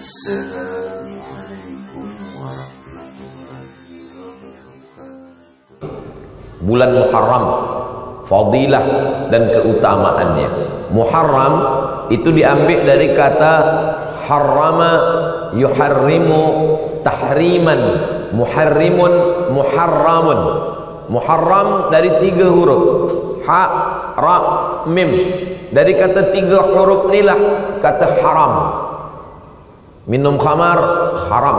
Assalamualaikum warahmatullahi wabarakatuh. Bulan Muharram, fadilah dan keutamaannya. Muharram itu diambil dari kata harrama yuharrimu tahriman, muharrimun muharramun. Muharram dari 3 huruf, ha, ra, mim. Dari kata 3 huruf inilah kata haram. Minum khamar haram,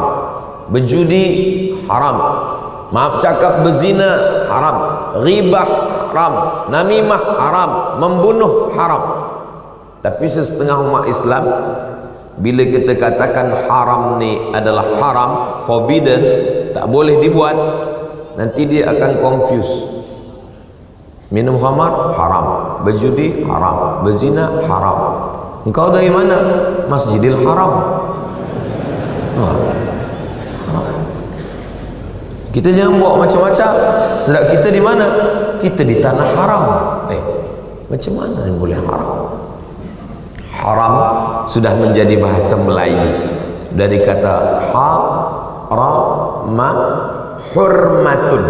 berjudi haram, maaf cakap berzina haram, ghibah haram, namimah haram, membunuh haram. Tapi setengah umat Islam, bila kita katakan haram ni adalah haram, forbidden, tak boleh dibuat, nanti dia akan confuse. Minum khamar haram, berjudi haram, berzina haram. Engkau dari mana? Masjidil Haram. Kita jangan buat macam-macam. Sedang kita di mana? Kita di tanah haram. Macam mana yang boleh haram? Haram sudah menjadi bahasa Melayu dari kata ha-ra-ma, hurmatun.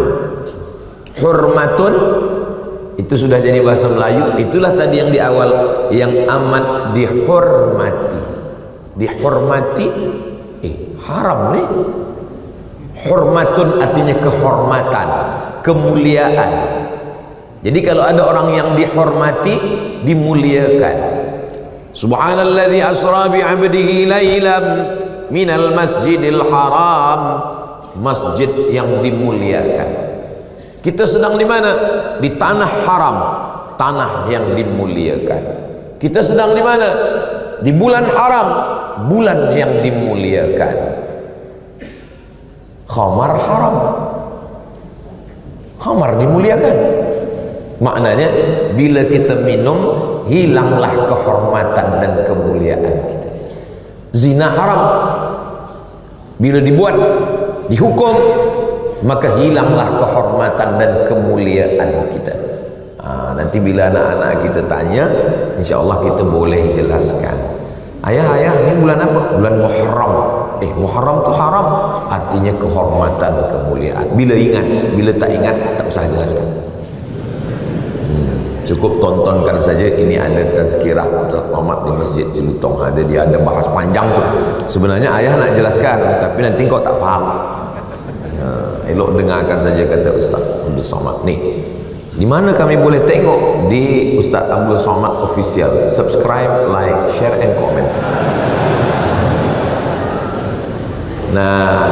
Hurmatun itu sudah jadi bahasa Melayu. Itulah tadi yang di awal, yang amat dihormati. Dihormati haram nih. Hormatun artinya kehormatan, kemuliaan. Jadi kalau ada orang yang dihormati, dimuliakan. Subhanalladzi asra bi 'abdihi lailan minal masjidil haram, masjid yang dimuliakan. Kita sedang di mana? Di tanah haram, tanah yang dimuliakan. Kita sedang di mana? Di bulan haram, bulan yang dimuliakan. Khamar haram, khamar dimuliakan. Maknanya bila kita minum, hilanglah kehormatan dan kemuliaan kita. Zina haram, bila dibuat, dihukum, maka hilanglah kehormatan dan kemuliaan kita. Nanti bila anak-anak kita tanya, insya Allah kita boleh jelaskan. Ayah, ini bulan apa? Bulan Muharram. Muharram itu haram, artinya kehormatan, kemuliaan. Bila ingat, bila tak ingat, tak usah jelaskan. Cukup tontonkan saja. Ini ada tazkirah Ustaz Muhammad di Masjid Celutong, dia ada bahas panjang tu. Sebenarnya ayah nak jelaskan, tapi nanti kau tak faham. Elok dengarkan saja kata Ustaz Abdul Somad. Nih, di mana kami boleh tengok? Di Ustaz Abdul Somad Official. Subscribe, like, share and comment. Nah,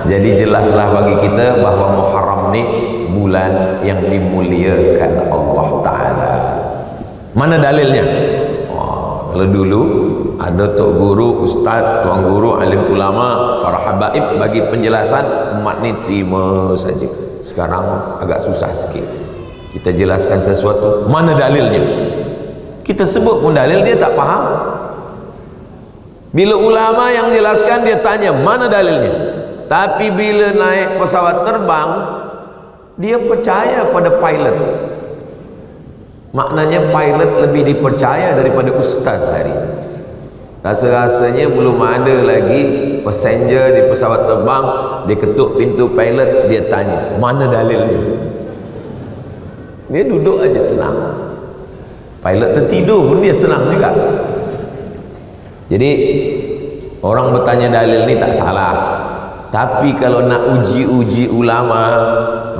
jadi jelaslah bagi kita bahawa Muharram ni bulan yang dimuliakan Allah Ta'ala. Mana dalilnya? Kalau dulu ada tok guru, ustaz, tuan guru, alim ulama, para habaib bagi penjelasan, umat ni terima saja. Sekarang agak susah sikit. Kita jelaskan sesuatu, mana dalilnya? Kita sebut pun dalil, dia tak faham. Bila ulama yang jelaskan, dia tanya mana dalilnya. Tapi bila naik pesawat terbang, dia percaya pada pilot. Maknanya pilot lebih dipercaya daripada ustaz hari. Rasa-rasanya belum ada lagi passenger di pesawat terbang, dia ketuk pintu pilot, dia tanya mana dalilnya. Dia duduk aja tenang. Pilot tertidur pun dia tenang juga. Jadi orang bertanya dalil ni tak salah, tapi kalau nak uji-uji ulama,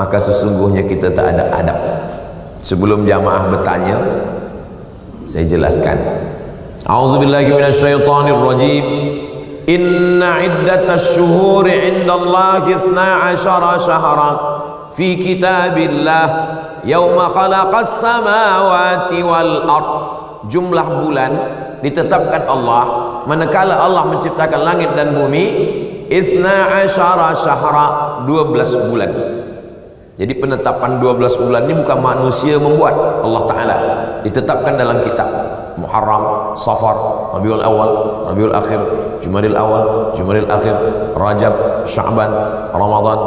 maka sesungguhnya kita tak ada adab. Sebelum jamaah bertanya, saya jelaskan. A'udzubillahi minasyaitonirrajim. Inna iddatasy syuhuri 'indallahi 12 syahran fi kitabillah yauma khalaqas samawati wal ard. Jumlah bulan ditetapkan Allah manakala Allah menciptakan langit dan bumi, 12 syahra, 12 bulan. Jadi penetapan 12 bulan ini bukan manusia membuat, Allah Ta'ala ditetapkan dalam kitab. Muharram, Safar, Rabiul Awal, Rabiul Akhir, Jumadil Awal, Jumadil Akhir, Rajab, Sya'ban, Ramadan,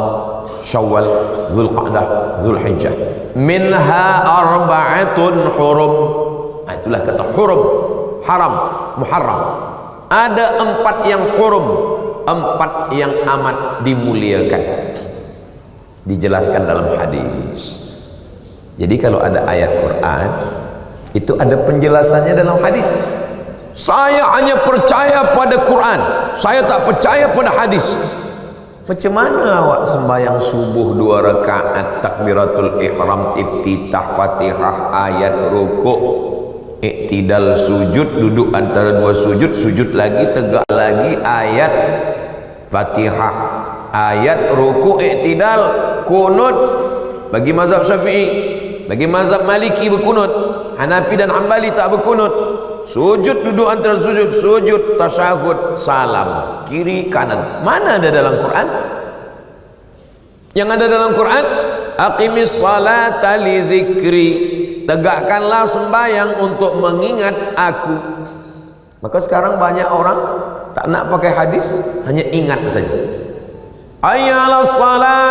Syawal, Dzulqa'dah, Dzulhijjah. Minha arba'atun hurum. Itulah kata hurum, haram, muharram. Ada 4 yang hurum, 4 yang amat dimuliakan, dijelaskan dalam hadis. Jadi kalau ada ayat Quran, itu ada penjelasannya dalam hadis. Saya hanya percaya pada Quran, saya tak percaya pada hadis. Macam mana awak sembahyang subuh 2 rakaat, takbiratul ihram, iftitah, fatihah, ayat, rukuk, iktidal, sujud, duduk antara 2 sujud, sujud lagi, tegak lagi, ayat, fatihah, ayat, rukuk, iktidal, kunut. Bagi mazhab Syafi'i, bagi mazhab Maliki berkunut, Hanafi dan Hambali tak berkunut. Sujud, duduk antara sujud, sujud, tasyahud, salam, kiri kanan. Mana ada dalam Quran? Yang ada dalam Quran, aqimis salata li zikri, tegakkanlah sembahyang untuk mengingat aku. Maka sekarang banyak orang tak nak pakai hadis, hanya ingat saja. Hayya 'alas salat.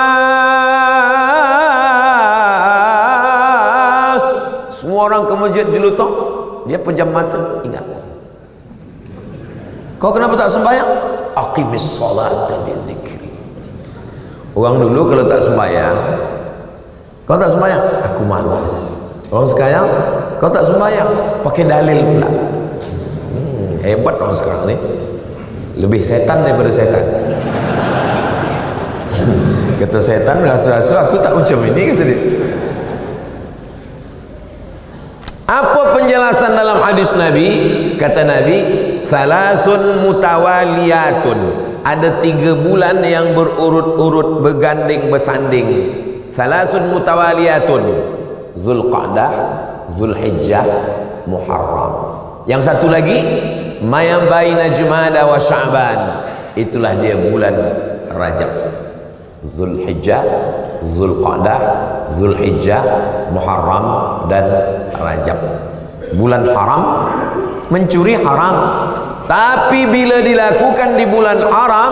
Semua orang ke masjid jelutong, dia pejam mata, ingat. Kau kenapa tak sembahyang? Aqimis salata li zikri. Orang dulu kalau tak sembahyang, kau tak sembahyang, aku malas. Orang sekarang, kau tak sembahyang, pakai dalil pula. Hebat orang sekarang ni, lebih setan daripada setan. Kata setan, rasu-rasu aku tak macam ini, kata dia. Apa penjelasan dalam hadis Nabi? Kata Nabi, salasun mutawaliyatun, ada 3 bulan yang berurut-urut, berganding bersanding. Salasun mutawaliyatun, Zulqa'dah, Zulhijjah, Muharram. Yang satu lagi, mayam baina Jumada wa Sya'ban, itulah dia bulan Rajab. Zulhijjah, Zulqa'dah, Zulhijjah, Muharram dan Rajab. Bulan haram, mencuri haram, tapi bila dilakukan di bulan haram,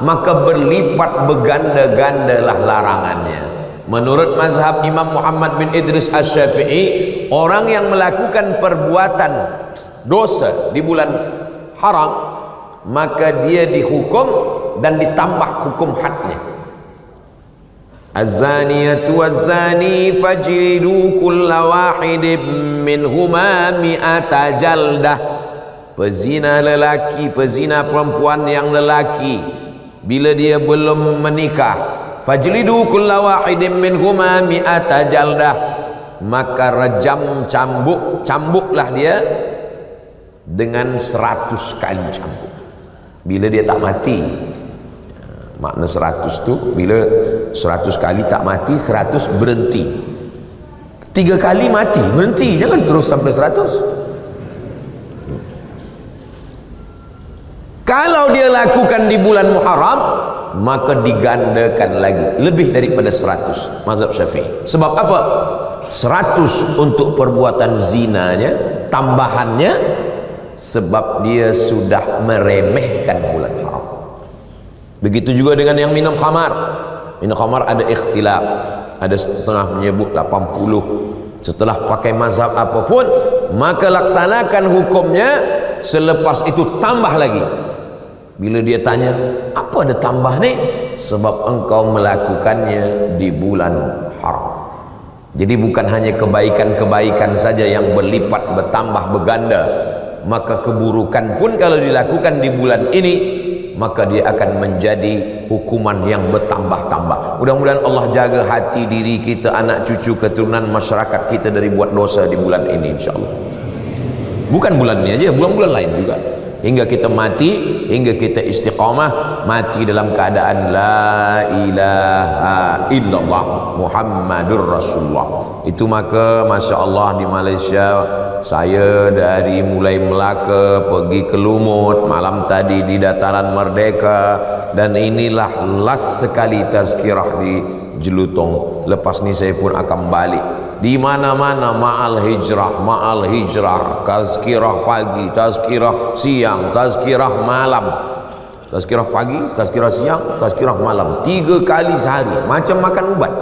maka berlipat berganda-gandalah larangannya. Menurut mazhab Imam Muhammad bin Idris Asy-Syafi'i, orang yang melakukan perbuatan dosa di bulan haram, maka dia dihukum dan ditambah hukum hadnya. Az-zaniyatu waz-zani fajlidu kulla wahidin minhuma mi'ata jaldah. Pezina lelaki, pezina perempuan yang lelaki, bila dia belum menikah, fajlidu kulla wahidin minhuma mi'ata jaldah, maka rejam, cambuklah dia dengan 100 kali cambuk. Bila dia tak mati, makna 100 tu, bila 100 kali tak mati, 100 berhenti. 3 kali mati, berhenti, jangan terus sampai 100. Kalau dia lakukan di bulan Muharram, maka digandakan lagi, lebih daripada 100, mazhab Syafi'i. Sebab apa? 100 untuk perbuatan zinanya, tambahannya sebab dia sudah meremehkan bulan haram. Begitu juga dengan yang minum khamar. Minum khamar ada ikhtilaf, ada setengah menyebut 80. Setelah pakai mazhab apapun, maka laksanakan hukumnya, selepas itu tambah lagi. Bila dia tanya, apa ada tambah ni? Sebab engkau melakukannya di bulan haram. Jadi bukan hanya kebaikan-kebaikan saja yang berlipat, bertambah, berganda, maka keburukan pun kalau dilakukan di bulan ini, maka dia akan menjadi hukuman yang bertambah-tambah. Mudah-mudahan Allah jaga hati diri kita, anak cucu, keturunan masyarakat kita dari buat dosa di bulan ini, insyaAllah. Bukan bulan ini aja, bulan-bulan lain juga, hingga kita mati, hingga kita istiqamah, mati dalam keadaan la ilaha illallah Muhammadur Rasulullah. Itu maka Masya Allah di Malaysia, saya dari mulai Melaka pergi ke Lumut, malam tadi di Dataran Merdeka, dan inilah last sekali tazkirah di Jelutong. Lepas ni saya pun akan balik. Di mana-mana ma'al hijrah, tazkirah pagi, tazkirah siang, tazkirah malam, tazkirah pagi, tazkirah siang, tazkirah malam, 3 kali sehari, macam makan ubat.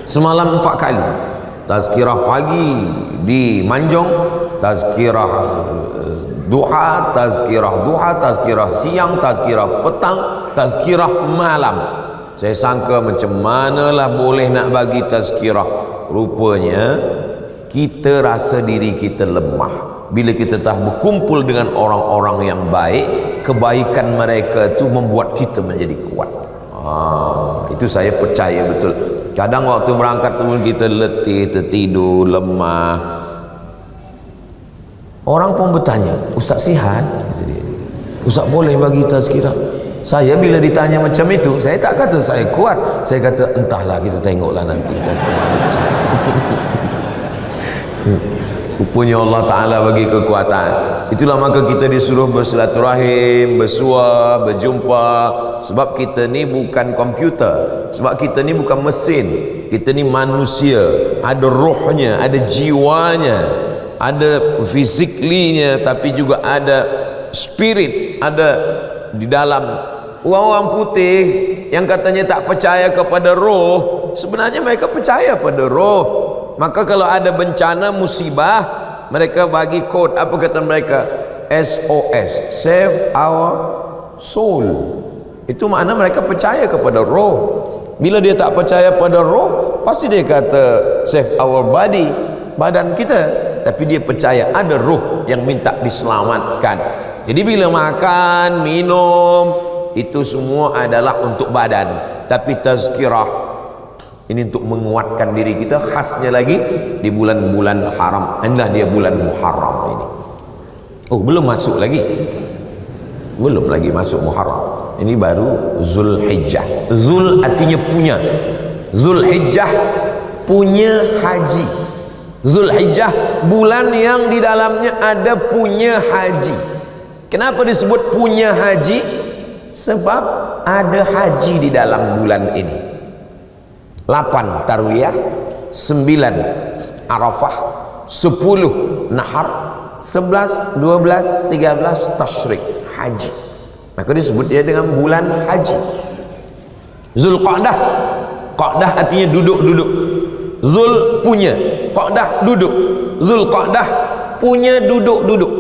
Semalam 4 kali tazkirah pagi di Manjong, tazkirah duha tazkirah, siang tazkirah, petang tazkirah, malam. Saya sangka macam manalah boleh nak bagi tazkirah. Rupanya kita rasa diri kita lemah. Bila kita tak berkumpul dengan orang-orang yang baik, kebaikan mereka itu membuat kita menjadi kuat. Itu saya percaya betul. Kadang waktu berangkat pun kita letih, tertidur, lemah. Orang pun bertanya, Ustaz sihat? Ustaz boleh bagi tazkirah? Saya bila ditanya macam itu, saya tak kata saya kuat. Saya kata entahlah, kita tengoklah nanti. Rupanya Allah Ta'ala bagi kekuatan. Itulah maka kita disuruh bersilaturahim, bersua, berjumpa. Sebab kita ni bukan komputer, sebab kita ni bukan mesin. Kita ni manusia, ada rohnya, ada jiwanya, ada fisiklinya, tapi juga ada spirit, ada di dalam. Orang-orang putih yang katanya tak percaya kepada roh, sebenarnya mereka percaya pada roh. Maka kalau ada bencana, musibah, mereka bagi kod, apa kata mereka? SOS, save our soul. Itu makna mereka percaya kepada roh. Bila dia tak percaya pada roh, pasti dia kata save our body, badan kita. Tapi dia percaya ada roh yang minta diselamatkan. Jadi bila makan, minum, itu semua adalah untuk badan. Tapi tazkirah ini untuk menguatkan diri kita, khasnya lagi di bulan-bulan haram. Inilah dia bulan Muharram ini. Oh, belum masuk lagi. Belum lagi masuk Muharram. Ini baru Zulhijjah. Zul artinya punya. Zulhijjah punya haji. Zulhijjah bulan yang di dalamnya ada punya haji. Kenapa disebut punya haji? Sebab ada haji di dalam bulan ini. 8 tarwiyah, 9 Arafah, 10 Nahar, 11, 12, 13 Tasyrik, haji. Maka disebut dia dengan bulan haji. Zulqa'dah, Qa'dah artinya duduk-duduk. Zul punya, Qa'dah duduk. Zulqa'dah punya duduk-duduk.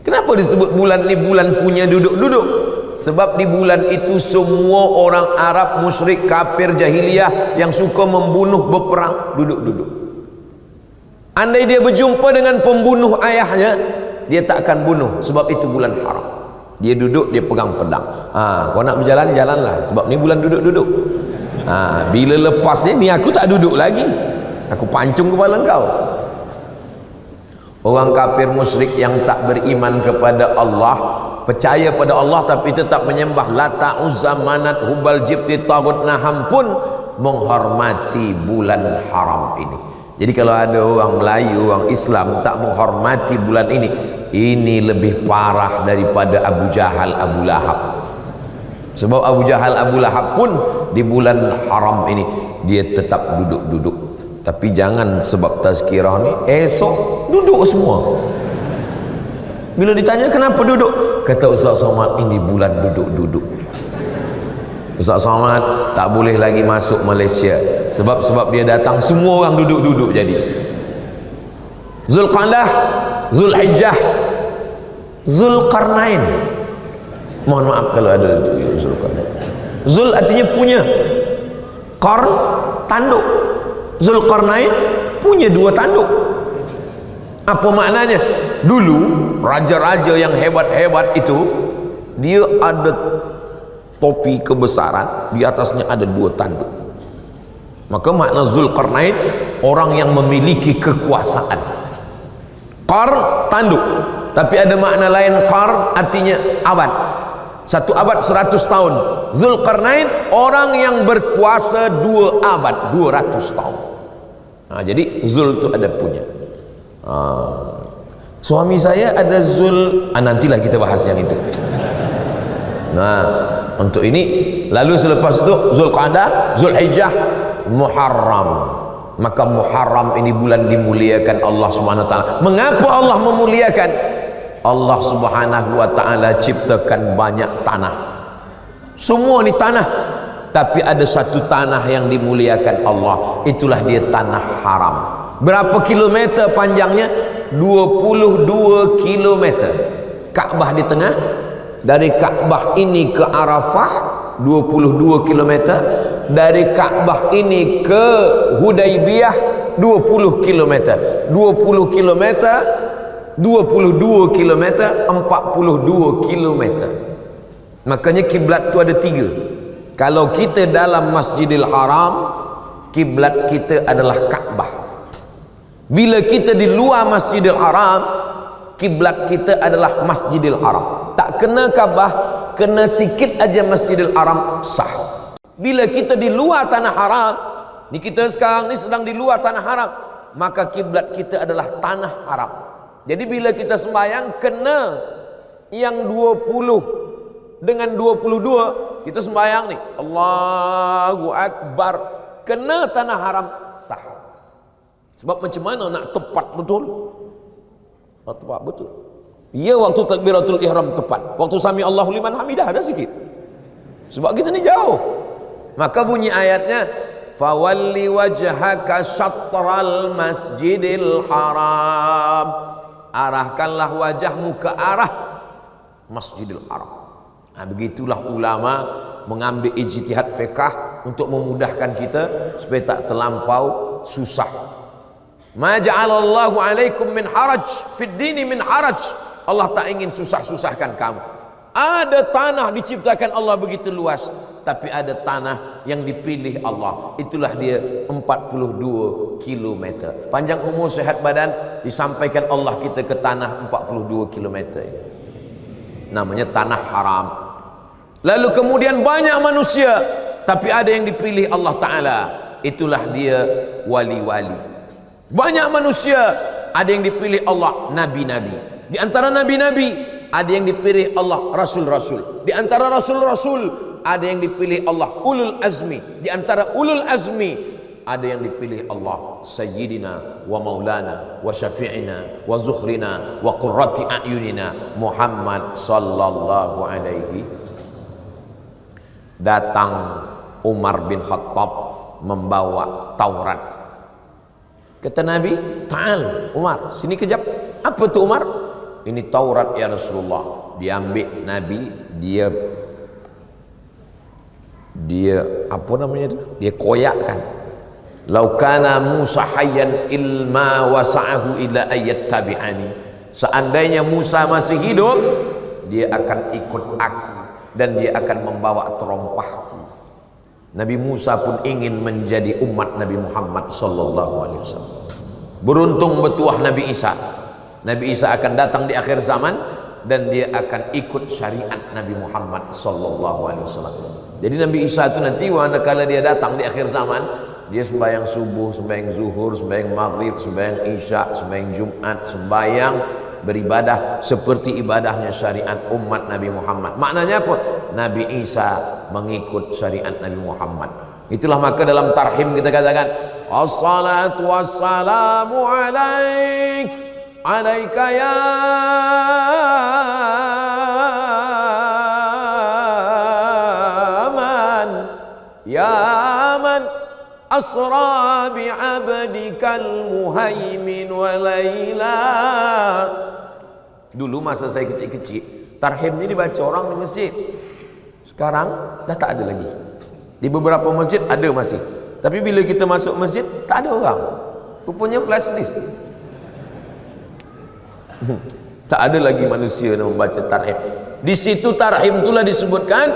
Kenapa disebut bulan ini bulan punya duduk-duduk? Sebab di bulan itu semua orang Arab, musyrik, kafir, jahiliyah yang suka membunuh, berperang, duduk-duduk. Andai dia berjumpa dengan pembunuh ayahnya, dia tak akan bunuh, sebab itu bulan haram. Dia duduk, dia pegang pedang. Kau nak berjalan, jalanlah, sebab ni bulan duduk-duduk. Bila lepas ni aku tak duduk lagi, aku pancung kepala kau. Orang kafir musyrik yang tak beriman kepada Allah, percaya pada Allah tapi tetap menyembah Lata, Uzza, Manat, Hubal, Jibti, Tagut, Naham pun menghormati bulan haram ini. Jadi kalau ada orang Melayu, orang Islam tak menghormati bulan ini lebih parah daripada Abu Jahal, Abu Lahab. Sebab Abu Jahal, Abu Lahab pun di bulan haram ini dia tetap duduk-duduk. Tapi jangan sebab tazkirah ni esok duduk semua. Bila ditanya kenapa duduk, kata Ustaz Somad, ini bulan duduk-duduk. Ustaz Somad tak boleh lagi masuk Malaysia sebab dia datang semua orang duduk-duduk jadi. Zulqa'dah, Zulhijjah, Zulqarnain. Mohon maaf kalau ada Zulqarnain. Zul artinya punya, Qarn tanduk. Zulqarnain punya 2 tanduk. Apa maknanya? Dulu raja-raja yang hebat-hebat itu dia ada topi kebesaran, di atasnya ada 2 tanduk. Maka makna Zulqarnain orang yang memiliki kekuasaan. Qarn tanduk, tapi ada makna lain. Qarn artinya abad. 1 abad 100 tahun. Zulqarnain orang yang berkuasa 2 abad, 200 tahun. Jadi Zul itu ada punya. Suami saya ada Zul, nantilah kita bahas yang itu. Untuk ini, lalu selepas itu Zulqa'dah, Zulhijjah, Muharram. Maka Muharram ini bulan dimuliakan Allah Subhanahu wa taala. Mengapa Allah memuliakan? Allah Subhanahu wa taala ciptakan banyak tanah. Semua ni tanah, tapi ada satu tanah yang dimuliakan Allah, itulah dia tanah haram. Berapa kilometer panjangnya? 22 kilometer. Kaabah di tengah. Dari Kaabah ini ke Arafah 22 kilometer. Dari Kaabah ini ke Hudaibiyah 20 kilometer. 20 kilometer, 22 kilometer, 42 kilometer. Makanya kiblat itu ada 3. Kalau kita dalam Masjidil Haram, kiblat kita adalah Kaabah. Bila kita di luar Masjidil Haram, kiblat kita adalah Masjidil Haram. Tak kena Kaabah, kena sikit aja Masjidil Haram sah. Bila kita di luar tanah haram, ni kita sekarang ni sedang di luar tanah haram, maka kiblat kita adalah tanah haram. Jadi bila kita sembahyang, kena yang 20 dengan 22, kita sembahyang ni Allahu Akbar, kena tanah haram sah. Sebab macam mana nak tepat betul? Tepat betul. Ya, waktu takbiratul ihram tepat, waktu sami Allahu liman hamidah ada sikit, sebab kita ni jauh. Maka bunyi ayatnya, fawalli wajhaka syatral masjidil haram, arahkanlah wajahmu ke arah Masjidil Haram. Nah, begitulah ulama mengambil ijtihad fiqh untuk memudahkan kita supaya tak terlampau susah. Ma ja'alallahu alaikum min haraj fid dini min haraj. Allah tak ingin susah-susahkan kamu. Ada tanah diciptakan Allah begitu luas, tapi ada tanah yang dipilih Allah, itulah dia 42 kilometer. Panjang umur sehat badan, disampaikan Allah kita ke tanah 42 kilometer. Namanya tanah haram. Lalu kemudian banyak manusia, tapi ada yang dipilih Allah Ta'ala, itulah dia wali-wali. Banyak manusia, ada yang dipilih Allah, nabi-nabi. Di antara nabi-nabi ada yang dipilih Allah, rasul-rasul. Di antara rasul-rasul ada yang dipilih Allah, ulul azmi. Di antara ulul azmi ada yang dipilih Allah, sayyidina wa maulana wa syafi'ina wa zukhrina wa qurrati a'yunina Muhammad sallallahu alaihi. Datang Umar bin Khattab membawa Taurat. Kata Nabi, "Ta'al Umar, sini kejap." Apa tu Umar? Ini Taurat ya Rasulullah. Diambil Nabi, dia apa namanya itu? Dia koyakkan. Lau kana Musa hayyan ilma wasa'ahu ila ayat tabi'ani. Seandainya Musa masih hidup, dia akan ikut aku dan dia akan membawa terompahku. Nabi Musa pun ingin menjadi umat Nabi Muhammad sallallahu alaihi wasallam. Beruntung bertuah Nabi Isa. Nabi Isa akan datang di akhir zaman dan dia akan ikut syariat Nabi Muhammad sallallahu alaihi wasallam. Jadi Nabi Isa itu nanti manakala dia datang di akhir zaman, dia sembahyang subuh, sembahyang zuhur, sembahyang maghrib, sembahyang isya, sembahyang Jumat, sembahyang beribadah seperti ibadahnya syariat umat Nabi Muhammad. Maknanya apa? Nabi Isa mengikut syariat Nabi Muhammad. Itulah maka dalam tarhim kita katakan, assalatu wassalamu alaik alaika ya man asra bi abdikal muhaimin wa laila. Dulu masa saya kecil-kecil, tarhim ini dibaca orang di masjid. Sekarang dah tak ada lagi. Di beberapa masjid ada masih, tapi bila kita masuk masjid tak ada orang. Rupanya flash disk. Tak ada lagi manusia yang membaca tarhim. Di situ tarhim itulah disebutkan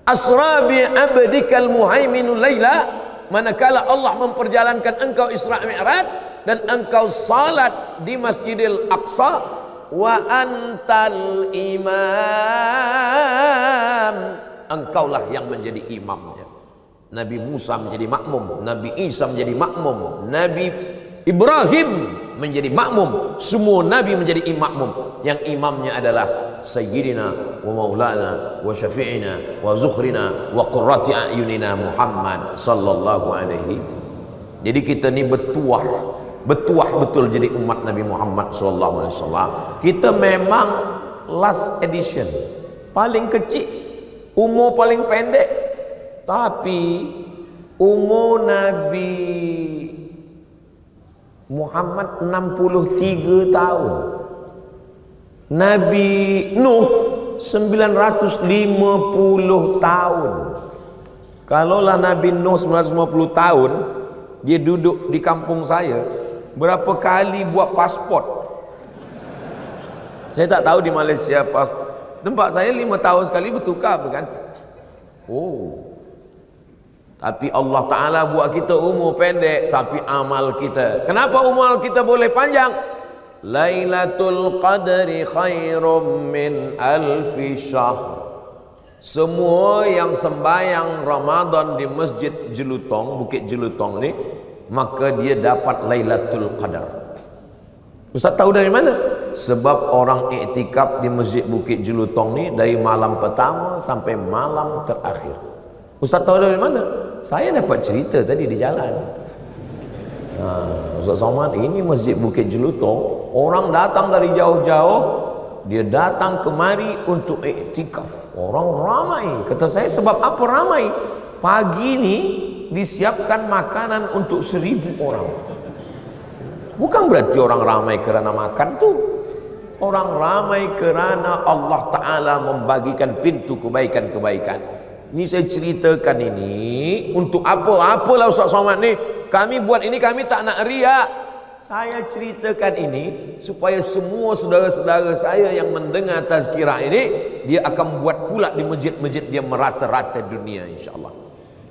asra bi abdikal muhaiminul laila, manakala Allah memperjalankan engkau Isra Mi'raj dan engkau salat di Masjidil Aqsa wa antal imam, engkaulah yang menjadi imamnya. Nabi Musa menjadi makmum, Nabi Isa menjadi makmum, Nabi Ibrahim menjadi makmum, semua nabi menjadi makmum. Yang imamnya adalah sayyidina wa maulana wa syafi'ina wa zukhrina wa qurrati a'yunina Muhammad sallallahu alaihi. Jadi kita ni bertuah betul jadi umat Nabi Muhammad sallallahu alaihi wasallam. Kita memang last edition, paling kecil, umur paling pendek, tapi umur Nabi Muhammad 63 tahun. Nabi Nuh 950 tahun. Kalaulah Nabi Nuh 950 tahun, dia duduk di kampung saya, berapa kali buat pasport? Saya tak tahu di Malaysia tempat saya 5 tahun sekali bertukar berganti. Oh. Tapi Allah Ta'ala buat kita umur pendek, tapi amal kita. Kenapa umur kita boleh panjang? Lailatul Qadri khairum min alfi syahr. Semua yang sembahyang Ramadan di Masjid Jelutong, Bukit Jelutong ni, maka dia dapat Lailatul Qadar. Ustaz tahu dari mana? Sebab orang iktikaf di Masjid Bukit Jelutong ni dari malam pertama sampai malam terakhir. Ustaz tahu dari mana? Saya dapat cerita tadi di jalan. Ustaz Somad, ini Masjid Bukit Jelutong, orang datang dari jauh-jauh, dia datang kemari untuk iktikaf. Orang ramai. Kata saya, sebab apa ramai? Pagi ni disiapkan makanan untuk 1000 orang. Bukan berarti orang ramai kerana makan tu. Orang ramai kerana Allah Ta'ala membagikan pintu kebaikan-kebaikan. Ini saya ceritakan ini untuk apa? Apalah Ustaz Somad ni, kami buat ini, kami tak nak riak. Saya ceritakan ini supaya semua saudara-saudara saya yang mendengar tazkirah ini, dia akan buat pula di masjid-masjid dia merata-rata dunia, insyaAllah.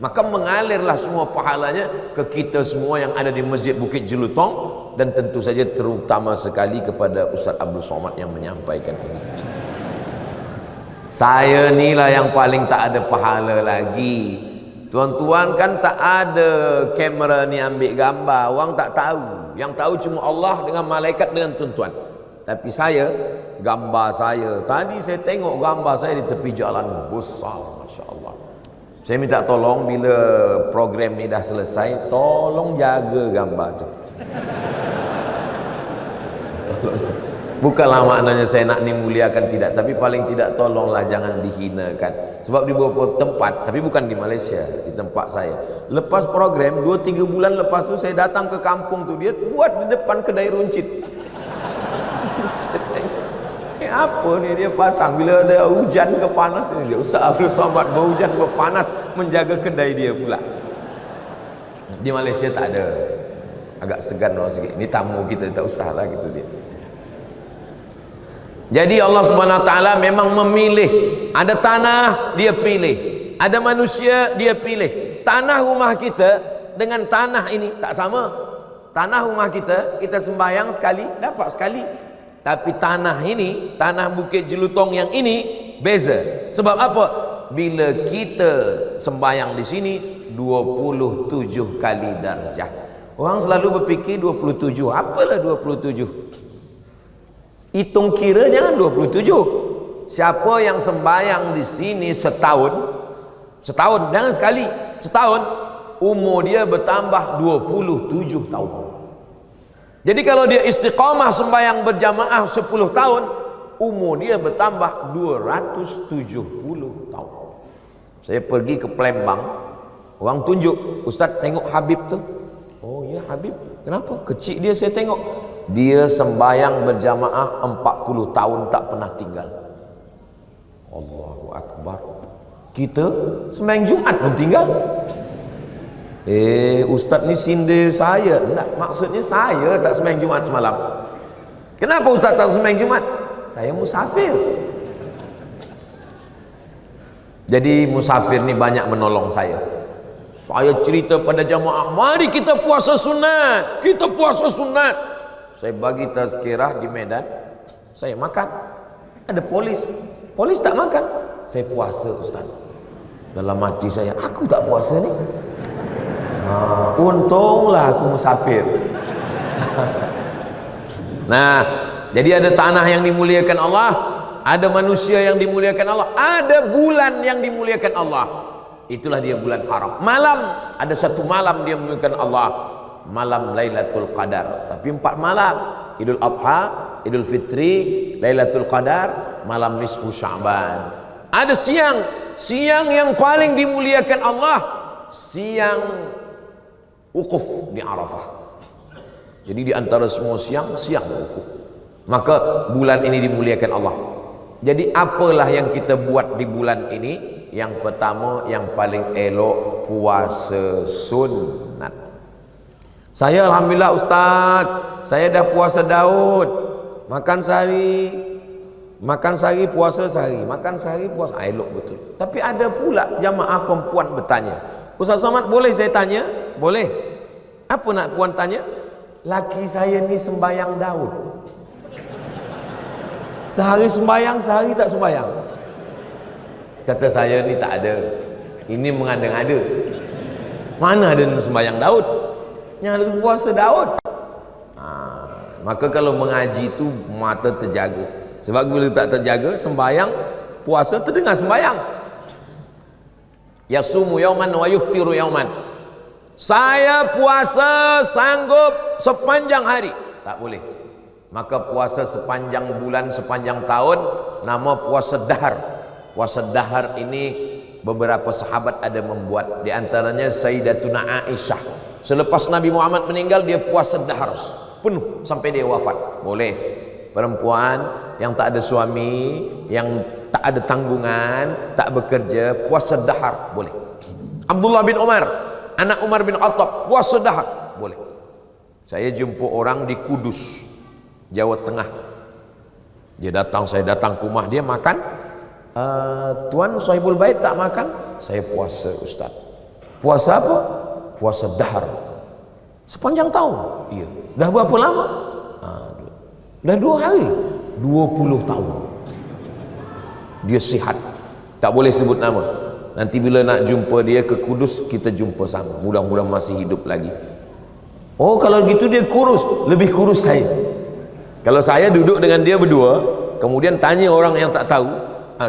Maka mengalirlah semua pahalanya ke kita semua yang ada di Masjid Bukit Jelutong, dan tentu saja terutama sekali kepada Ustaz Abdul Somad yang menyampaikan ini. Saya ni lah yang paling tak ada pahala lagi. Tuan-tuan kan tak ada kamera ni ambil gambar, orang tak tahu. Yang tahu cuma Allah dengan malaikat dengan tuan-tuan. Tapi saya, gambar saya, tadi saya tengok gambar saya di tepi jalan besar, Masya Allah. Saya minta tolong bila program ni dah selesai, tolong jaga gambar tu. Tolong. Bukanlah maknanya saya nak muliakan, tidak, tapi paling tidak tolonglah jangan dihinakan. Sebab di beberapa tempat, tapi bukan di Malaysia, di tempat saya, lepas program 2-3 bulan lepas tu saya datang ke kampung tu, dia buat di depan kedai runcit. Saya tengok, apa ni dia pasang bila ada hujan ke panas ni, dia Ustaz Abdul Somad berhujan berpanas menjaga kedai dia pula. Di Malaysia tak ada, agak segan orang sikit. Ini tamu kita, tak usah lah gitu dia. Jadi Allah Subhanahu Wa Taala memang memilih. Ada tanah dia pilih, ada manusia dia pilih. Tanah rumah kita dengan tanah ini tak sama. Tanah rumah kita sembahyang sekali dapat sekali. Tapi tanah ini, tanah Bukit Jelutong yang ini beza. Sebab apa? Bila kita sembahyang di sini 27 kali darjah. Orang selalu berfikir 27. Apalah 27? Hitung kira jangan 27. Siapa yang sembahyang di sini setahun, jangan sekali, setahun, umur dia bertambah 27 tahun. Jadi kalau dia istiqamah sembahyang berjamaah 10 tahun, umur dia bertambah 270 tahun. Saya pergi ke Palembang, orang tunjuk, Ustaz tengok Habib tu. Oh ya Habib, kenapa? Kecil dia saya tengok. Dia sembahyang berjamaah 40 tahun tak pernah tinggal. Allahu Akbar. Kita sembahyang Jumaat pun tinggal. Ustaz ni sindir saya. Tak, maksudnya saya tak sembahyang Jumaat semalam. Kenapa Ustaz tak sembahyang Jumaat? Saya musafir. Jadi musafir ni banyak menolong saya. Saya cerita pada jamaah, mari kita puasa sunat. Kita puasa sunat. Saya bagi tazkirah di Medan, saya makan. Ada polis tak makan. Saya puasa Ustaz. Dalam hati saya, aku tak puasa ni. Untunglah aku musafir. Nah, jadi ada tanah yang dimuliakan Allah, ada manusia yang dimuliakan Allah, ada bulan yang dimuliakan Allah. Itulah dia bulan haram. Malam, ada satu malam dia memuliakan Allah, malam Lailatul Qadar. Tapi 4 malam, Idul Adha, Idul Fitri, Lailatul Qadar, malam nisfu Sya'ban. Ada siang yang paling dimuliakan Allah, siang wukuf di Arafah. Jadi di antara semua siang berwukuf. Maka bulan ini dimuliakan Allah. Jadi apalah yang kita buat di bulan ini? Yang pertama, yang paling elok, puasa sunat. Saya alhamdulillah Ustaz, saya dah puasa Daud. Makan sehari puasa sehari, makan sehari puasa, elok betul. Tapi ada pula jamaah perempuan bertanya, Ustaz Somad, boleh saya tanya? Boleh. Apa nak puan tanya? Laki saya ni sembayang Daud. Sehari sembayang, sehari tak sembayang. Kata saya ni tak ada. Ini mengada-ngada. Mana ada sembayang Daud? Yang ada puasa Daud. Maka kalau mengaji tu mata terjaga. Sebab bila tak terjaga, sembayang, puasa terdengar sembayang. Yasumu yauman wa yuftiru yauman. Saya puasa sanggup sepanjang hari. Tak boleh. Maka puasa sepanjang bulan, sepanjang tahun, nama puasa dahar. Puasa dahar ini beberapa sahabat ada membuat. Di antaranya Sayyidatuna Aisyah. Selepas Nabi Muhammad meninggal, dia puasa dahar penuh sampai dia wafat. Boleh. Perempuan yang tak ada suami, yang tak ada tanggungan, tak bekerja, puasa dahar boleh. Abdullah bin Umar, anak Umar bin Khattab, puasa dahar boleh. Saya jumpa orang di Kudus, Jawa Tengah. Dia datang, saya datang ke rumah dia makan. Tuan Sahibul Bait tak makan? Saya puasa Ustaz. Puasa apa? Puasa dahar. Sepanjang tahun. Iya. Dah berapa lama? Dah 2 hari. 20 tahun. Dia sihat. Tak boleh sebut nama. Nanti bila nak jumpa dia ke Kudus, kita jumpa sama. Mudah-mudahan masih hidup lagi. Oh, kalau gitu dia kurus. Lebih kurus saya. Kalau saya duduk dengan dia berdua, kemudian tanya orang yang tak tahu,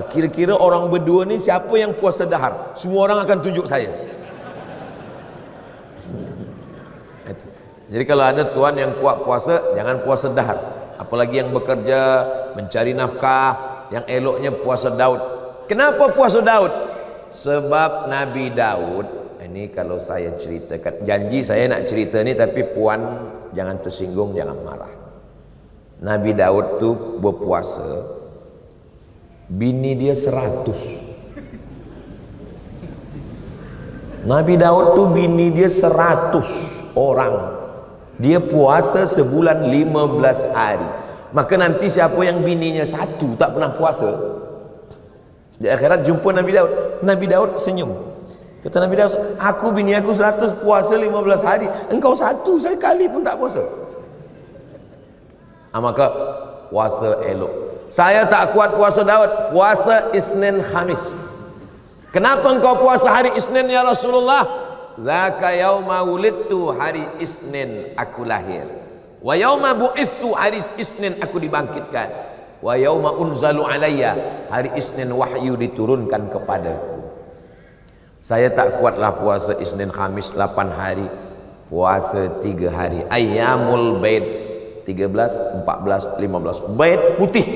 kira-kira orang berdua ni siapa yang puasa dahar? Semua orang akan tunjuk saya. Jadi kalau ada tuan yang kuat puasa, jangan puasa dahar. Apalagi yang bekerja, mencari nafkah, yang eloknya puasa Daud. Kenapa puasa Daud? Sebab Nabi Daud, ini kalau saya ceritakan, janji saya nak cerita ni, tapi puan jangan tersinggung, jangan marah. Nabi Daud tu berpuasa, bini dia 100. Nabi Daud tu bini dia 100 orang. Dia puasa sebulan 15 hari. Maka nanti siapa yang bininya 1 tak pernah puasa, di akhirat jumpa Nabi Daud. Nabi Daud senyum. Kata Nabi Daud, aku bini aku 100 puasa 15 hari, engkau 1 sekali pun tak puasa. Maka puasa elok. Saya tak kuat puasa Daud, puasa Isnin Khamis. Kenapa engkau puasa hari Isnin ya Rasulullah? Zaka yauma wulidtu, hari Isnin aku lahir. Wa yauma bu'istu, hari Isnin aku dibangkitkan. Wa yauma unzalu alayya, hari Isnin wahyu diturunkan kepadaku. Saya tak kuatlah puasa Isnin Khamis 8 hari. Puasa 3 hari. Ayyamul Bait 13, 14, 15. Bait putih.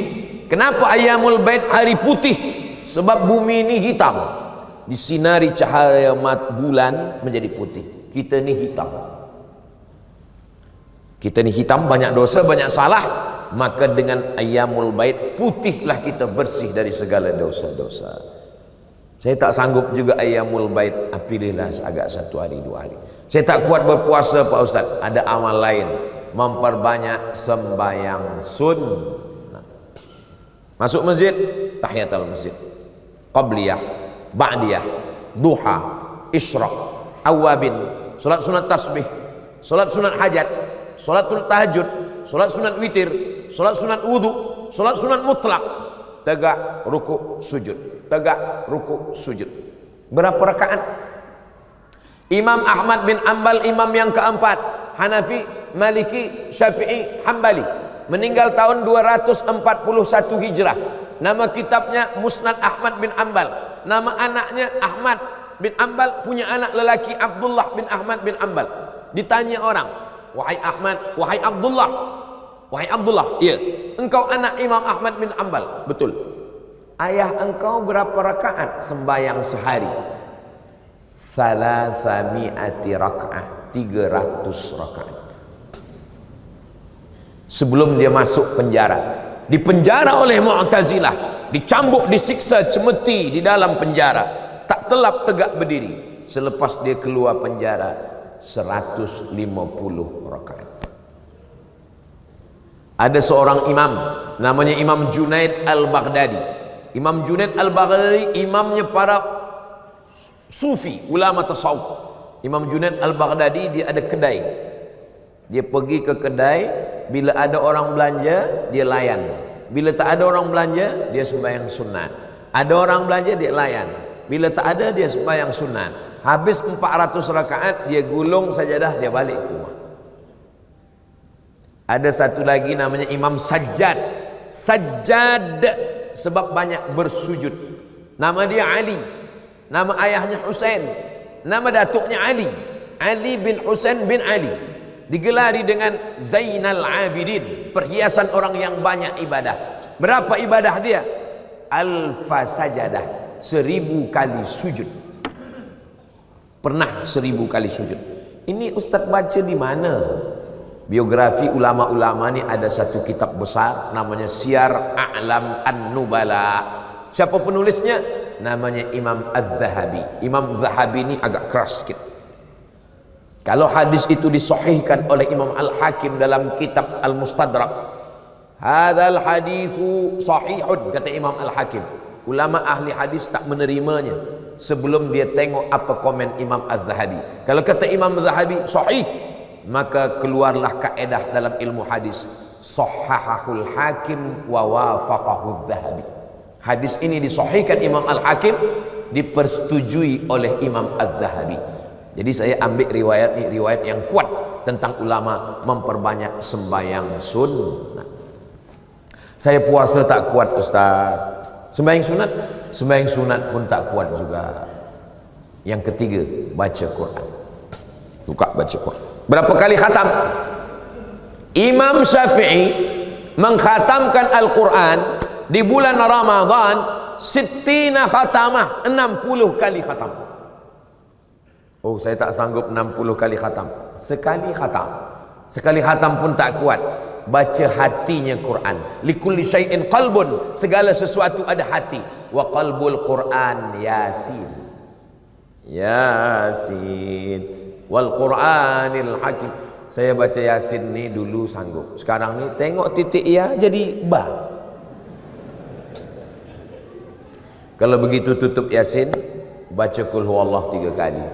Kenapa Ayyamul Bait hari putih? Sebab bumi ini hitam. Disinari cahaya bulan menjadi putih. Kita ni hitam. Kita ni hitam, banyak dosa, banyak salah. Maka dengan Ayyamul Bait putihlah kita, bersih dari segala dosa-dosa. Saya tak sanggup juga Ayyamul Bait, pilihlah agak 1 hari 2 hari. Saya tak kuat berpuasa Pak Ustaz. Ada amal lain, memperbanyak sembahyang sunnah. Masuk masjid, tahiyatul masjid, qabliyah, ba'diyah, duha, isyraq, awabin, solat sunat tasbih, solat sunat hajat, solatul tahajud, solat sunat witir, solat sunat wudu, solat sunat mutlak. Tegak, rukuk, sujud. Tegak, rukuk, sujud. Berapa rakaat? Imam Ahmad bin Ambal, imam yang keempat, Hanafi, Maliki, Syafi'i, Hambali, meninggal tahun 241 Hijrah. Nama kitabnya Musnad Ahmad bin Ambal. Nama anaknya Ahmad bin Ambal, punya anak lelaki Abdullah bin Ahmad bin Ambal. Ditanya orang, wahai Ahmad, wahai Abdullah, wahai Abdullah, iya, engkau anak Imam Ahmad bin Ambal? Betul. Ayah engkau berapa rakaat sembahyang sehari? 300 rakaat. 300 rakaat. sebelum dia masuk penjara. Dipenjara oleh Mu'tazilah, dicambuk, disiksa, cemeti di dalam penjara, tak telap tegak berdiri. Selepas dia keluar penjara, 150 rakaat. Ada seorang imam namanya Imam Junaid Al-Baghdadi. Imam Junaid Al-Baghdadi imamnya para sufi, ulama tasawuf. Imam Junaid Al-Baghdadi dia ada kedai. Dia pergi ke kedai, bila ada orang belanja dia layan, bila tak ada orang belanja dia sembahyang sunat. Ada orang belanja dia layan, bila tak ada dia sembahyang sunat. Habis 400 rakaat dia gulung sajadah, dia balik ke rumah. Ada satu lagi namanya Imam Sajjad. Sajjad sebab banyak bersujud. Nama dia Ali, nama ayahnya Husain, nama datuknya Ali, Ali bin Husain bin Ali. Digelari dengan Zainal Abidin, perhiasan orang yang banyak ibadah. Berapa ibadah dia? Alfa sajadah, 1000 kali sujud. Pernah 1000 kali sujud. Ini Ustaz baca di mana? Biografi ulama-ulama ni ada satu kitab besar namanya Syiar A'lam An-Nubala. Siapa penulisnya? Namanya Imam Az-Zahabi. Imam Zahabi ni agak keras sikit. Kalau hadis itu disahihkan oleh Imam Al-Hakim dalam kitab Al-Mustadrak, hadzal haditsu sahihun, kata Imam Al-Hakim. Ulama ahli hadis tak menerimanya sebelum dia tengok apa komen Imam Az-Zahabi. Kalau kata Imam Az-Zahabi sahih, maka keluarlah kaedah dalam ilmu hadis, sahhahul hakim wa wafaqahu Az-Zahabi. Hadis ini disahihkan Imam Al-Hakim, dipersetujui oleh Imam Az-Zahabi. Jadi saya ambil riwayat ini, riwayat yang kuat tentang ulama memperbanyak sembahyang sunnah. Saya puasa tak kuat Ustaz. Sembahyang sunat? Sembahyang sunat pun tak kuat juga. Yang ketiga, baca Quran. Buka baca Quran. Berapa kali khatam? Imam Syafi'i mengkhatamkan Al-Quran di bulan Ramadan 60 khatamah, 60 kali khatam. Oh, saya tak sanggup 60 kali khatam. Sekali khatam. Sekali khatam pun tak kuat. Baca hatinya Quran. Likulli syai'in qalbun, segala sesuatu ada hati. Wa qalbul Quran Yasin. Yasin wal Quranil Hakim. Saya baca Yasin ni dulu sanggup. Sekarang ni tengok titik ya jadi ba. Kalau begitu tutup Yasin, baca Qul huwallah 3 kali.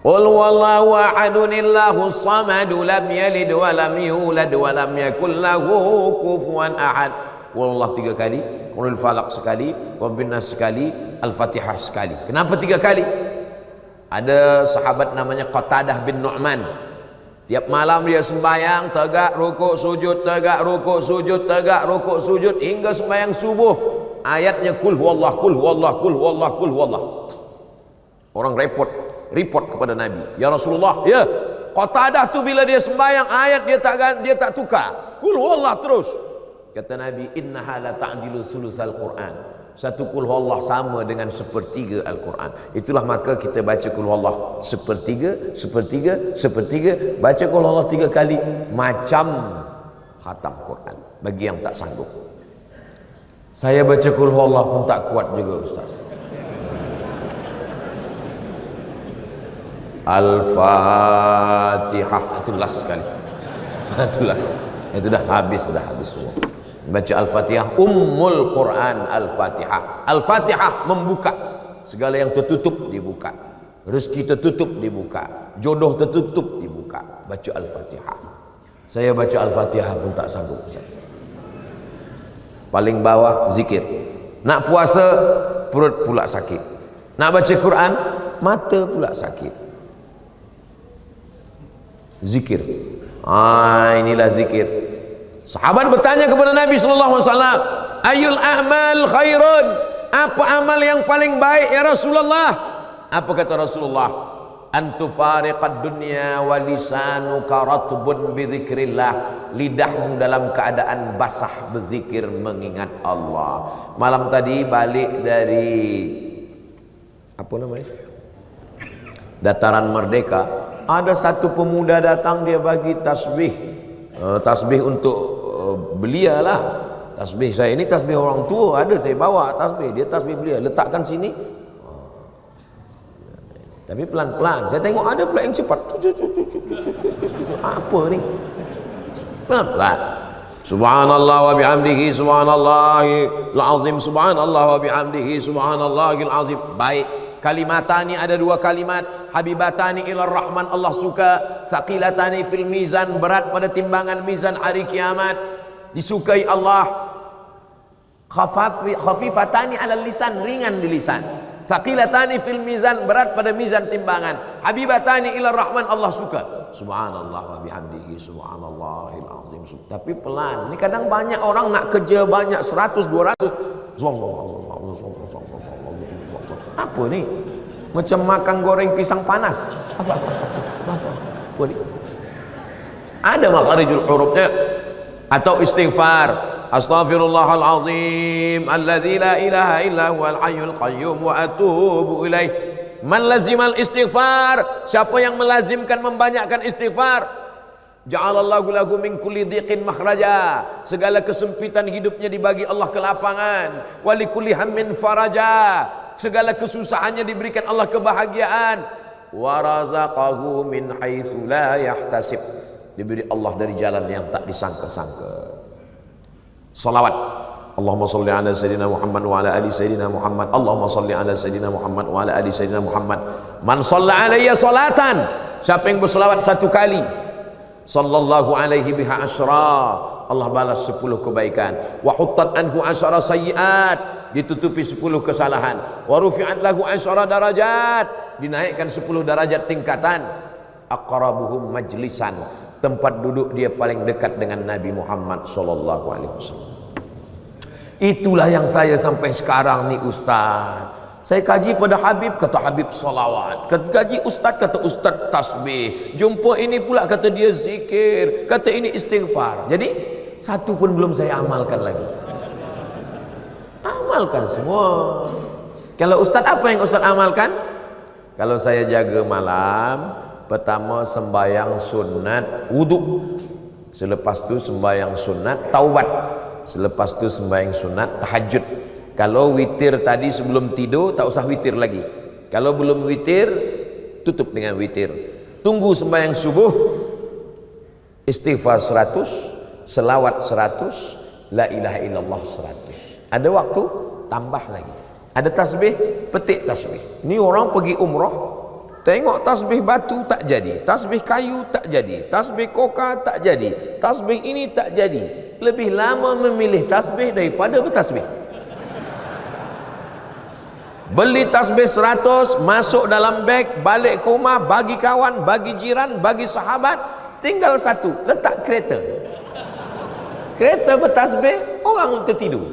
Qul huwallahu ahadunillahus samad lam yalid wa lam yulad wa lam yakul lahu kufuwan ahad. Qul huwallah 3 kali, Qul falaq sekali, Rabbin nas sekali, Al-Fatihah sekali. Kenapa 3 kali? Ada sahabat namanya Qatadah bin Nu'man. Tiap malam dia sembahyang, tegak rukuk sujud, tegak rukuk sujud, tegak rukuk sujud hingga sembahyang subuh. Ayatnya Qul huwallah, Qul huwallah, Qul huwallah, Qul huwallah. Orang report kepada Nabi, ya Rasulullah, ya Qatadah tu bila dia sembahyang ayat dia tak tukar, Qul huwallah terus. Kata Nabi, innaha la ta'dilu sulusal Quran. Satu Qul huwallah sama dengan 1/3 Al-Quran. Itulah maka kita baca Qul huwallah 1/3, 1/3, 1/3. Baca Qul huwallah 3 kali macam khatam Quran bagi yang tak sanggup. Saya baca Qul huwallah pun tak kuat juga Ustaz. Al-Fatihah itu last sekali. Itu last. Itu dah habis semua. Baca Al-Fatihah, Ummul Quran Al-Fatihah. Al-Fatihah membuka segala yang tertutup dibuka. Rezeki tertutup dibuka. Jodoh tertutup dibuka. Baca Al-Fatihah. Saya baca Al-Fatihah pun tak sanggup. Paling bawah zikir. Nak puasa perut pula sakit. Nak baca Quran mata pula sakit. Zikir. Inilah zikir. Sahabat bertanya kepada Nabi sallallahu alaihi wasallam, "Ayul a'mal khairun?" Apa amal yang paling baik ya Rasulullah? Apa kata Rasulullah? Antufariqad dunya wa lisanuka ratbun bi dzikrillah. Lidahmu dalam keadaan basah berzikir mengingat Allah. Malam tadi balik dari apa namanya? Dataran Merdeka. Ada satu pemuda datang, dia bagi tasbih. Tasbih untuk belia lah. Tasbih saya ini tasbih orang tua, ada saya bawa tasbih, dia tasbih belia, letakkan sini. Tapi pelan-pelan, saya tengok ada pula yang cepat. Apa ni? Pelan-pelan. Subhanallah wa bihamdihi subhanallahil azim, subhanallah wa bihamdihi subhanallahil azim. Baik, kalimatani ada dua kalimat, habibatani ilar rahman, Allah suka, saqilatani fil mizan, berat pada timbangan mizan hari kiamat, disukai Allah. Khafifatani ala lisan, ringan di lisan. Saqilatani fil mizan, berat pada mizan timbangan. Habibatani ilar rahman, Allah suka. Subhanallah wa bihamdihi subhanallahil azim. Tapi pelan. Ini kadang banyak orang nak kerja banyak 100 200. Apa ni? Macam makan goreng pisang panas. Apa ni? Ada makharijul hurufnya. Atau istighfar. Astaghfirullahalazim alladzi la ilaha illa huwal hayyul qayyum wa atubu ilaih. Man lazimal istighfar, siapa yang melazimkan membanyakkan istighfar, ja'alallahu lahu min kulli dhiqin makhraja, segala kesempitan hidupnya dibagi Allah kelapangan. Wa likulli hammin faraja, segala kesusahannya diberikan Allah kebahagiaan. Wa razaqahu min haitsu la yahtasib, diberi Allah dari jalan yang tak disangka-sangka. Salawat. Allahumma salli ala sayyidina Muhammad wa ala ali sayyidina Muhammad. Allahumma salli ala sayyidina Muhammad wa ala ali sayyidina Muhammad. Man shalla alayya salatan, siapa yang berselawat satu kali, sallallahu alaihi biha asyra, Allah balas 10 kebaikan. Wa huttat anhu asyara sayyiat, ditutupi 10 kesalahan. Wa rufi'at lahu asyara darajat, dinaikkan 10 darajat tingkatan. Aqrabuhum majlisan, tempat duduk dia paling dekat dengan Nabi Muhammad sallallahu alaihi wasallam. Itulah yang saya sampai sekarang ni Ustaz. Saya kaji pada Habib, kata Habib salawat. Kaji Ustaz, kata Ustaz tasbih. Jumpa ini pula kata dia zikir, kata ini istighfar. Jadi satu pun belum saya amalkan lagi. Amalkan semua. Kalau Ustaz, apa yang Ustaz amalkan? Kalau saya jaga malam, pertama sembahyang sunat wudu, selepas tu sembahyang sunat taubat, selepas tu sembahyang sunat tahajud. Kalau witir tadi sebelum tidur, tak usah witir lagi. Kalau belum witir, tutup dengan witir. Tunggu sembahyang subuh, istighfar 100, selawat 100, la ilaha illallah 100. Ada waktu, tambah lagi. Ada tasbih, petik tasbih. Ni orang pergi umrah, tengok tasbih batu tak jadi, tasbih kayu tak jadi, tasbih koka tak jadi, tasbih ini tak jadi. Lebih lama memilih tasbih daripada bertasbih. Beli tasbih 100, masuk dalam beg, balik ke rumah, bagi kawan, bagi jiran, bagi sahabat. Tinggal satu, letak kereta. Kereta bertasbih, orang tertidur.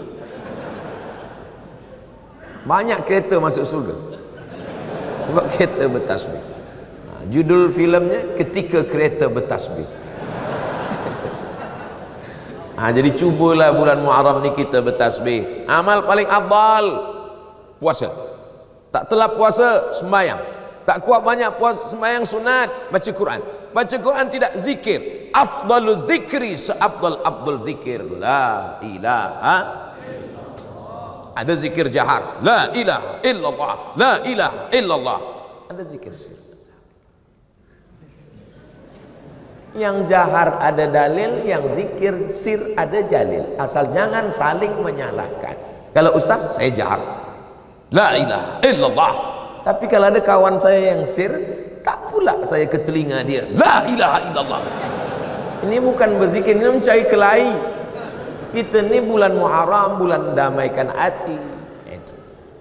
Banyak kereta masuk surga sebab kereta bertasbih. Judul filmnya Ketika Kereta Bertasbih. Jadi cubalah bulan Muharram ni kita bertasbih. Amal paling afdal puasa. Tak telat puasa, sembahyang. Tak kuat banyak puasa, sembahyang sunat, baca Quran. Baca Quran tidak zikir. Afdalul zikri, seafdal zikir la ilaha. Ada zikir jahar, la ilaha illallah, la ilaha illallah. Ada zikir sir. Yang jahar ada dalil, yang zikir sir ada jalil. Asal jangan saling menyalahkan. Kalau ustaz, saya jahar, la ilaha illallah. Tapi kalau ada kawan saya yang sir, tak pula saya ke telinga dia, la ilaha illallah. Ini bukan berzikir, ini mencari kelahi. Kita ni bulan Muharram, bulan damaikan hati.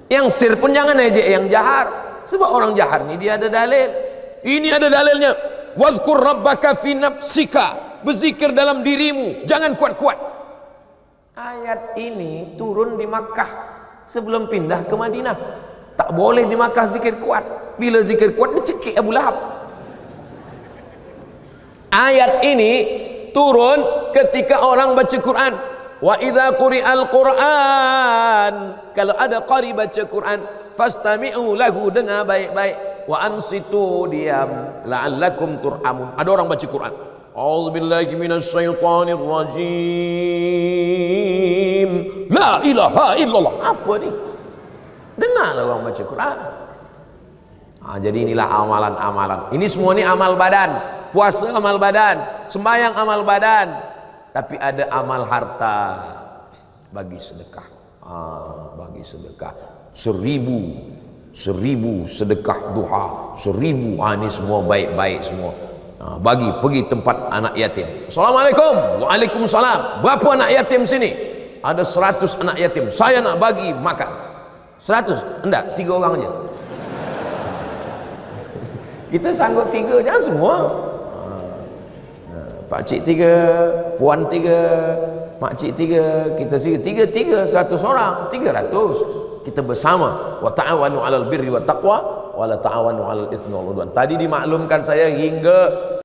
Yang sir pun jangan ejek yang jahar, sebab orang jahar ni dia ada dalil. Ini ada dalilnya. Wazkur rabbaka fi nafsika, berzikir dalam dirimu, jangan kuat-kuat. Ayat ini turun di Makkah sebelum pindah ke Madinah. Tak boleh di Makkah zikir kuat. Bila zikir kuat dicekik Abu Lahab. Ayat ini turun ketika orang baca Quran. Wa idza quri'al Quran, kalau ada qari baca Quran, fastami'u lahu, dengar baik-baik. Wa ansitu, diam, la'allakum turhamun. Ada orang baca Quran, A'udzubillahi minasyaitonir rajim. La ilaha illallah. Apa ni? Dengarlah orang baca Quran. Jadi inilah amalan-amalan. Ini semua ni amal badan. Puasa amal badan, sembahyang amal badan. Tapi ada amal harta. Bagi sedekah. Bagi sedekah. 1000 sedekah duha. 1000. Ini semua baik-baik semua. Bagi pergi tempat anak yatim. Assalamualaikum. Waalaikumsalam. Berapa anak yatim sini? Ada 100 anak yatim. Saya nak bagi makan. 100? Enggak, 3 orang aja. Kita sanggup 3 je semua. Pakcik 3, puan 3, makcik 3, kita 3, 100 orang, 300. Kita bersama. Wa ta'awanu 'alal birri wat taqwa wa la ta'awanu 'alal itsmi wal 'udwan. Tadi dimaklumkan saya hingga